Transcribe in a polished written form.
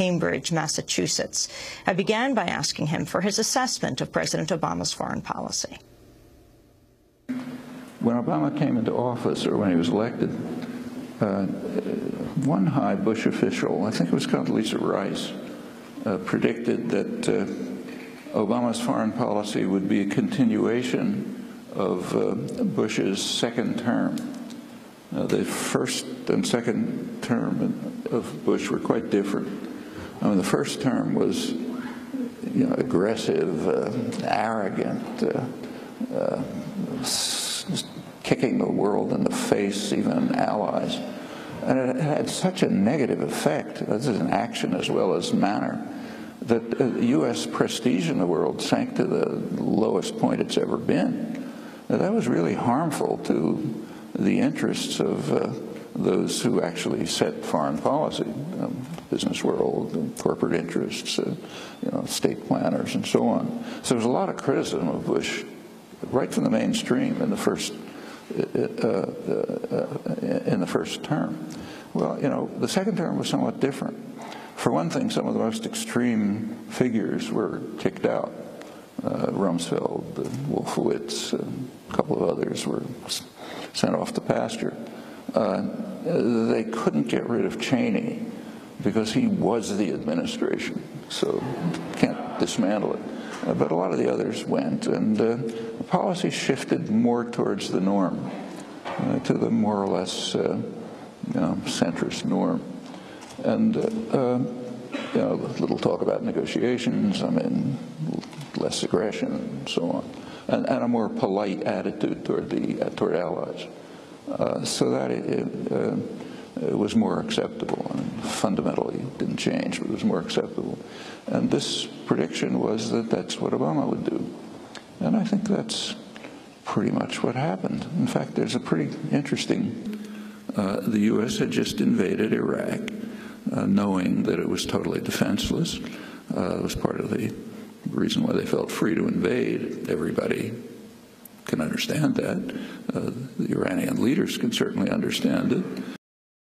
Cambridge, Massachusetts. I began by asking him for his assessment of President Obama's foreign policy. When Obama came into office, or when he was elected, one high Bush official, I think it was Condoleezza Rice, predicted that Obama's foreign policy would be a continuation of Bush's second term. The first and second term of Bush were quite different. I mean, the first term was, aggressive, arrogant, kicking the world in the face, even allies. And it had such a negative effect, this is an action as well as manner, that U.S. prestige in the world sank to the lowest point it's ever been. That was really harmful to the interests of those who actually set foreign policy, business world, corporate interests, state planners, and so on. So there was a lot of criticism of Bush right from the mainstream in the first term. Well, the second term was somewhat different. For one thing, some of the most extreme figures were kicked out. Rumsfeld, Wolfowitz, a couple of others were sent off to pasture. They couldn't get rid of Cheney because he was the administration, so can't dismantle it. But a lot of the others went, and the policy shifted more towards the norm, to the more or less centrist norm. And little talk about negotiations, less aggression, and so on, and a more polite attitude toward allies, so that it was more acceptable. Fundamentally, it didn't change, but it was more acceptable. And this prediction was that that's what Obama would do. And I think that's pretty much what happened. In fact, there's a pretty interesting, the U.S. had just invaded Iraq, knowing that it was totally defenseless. It was part of the reason why they felt free to invade. Everybody can understand that. The Iranian leaders can certainly understand it.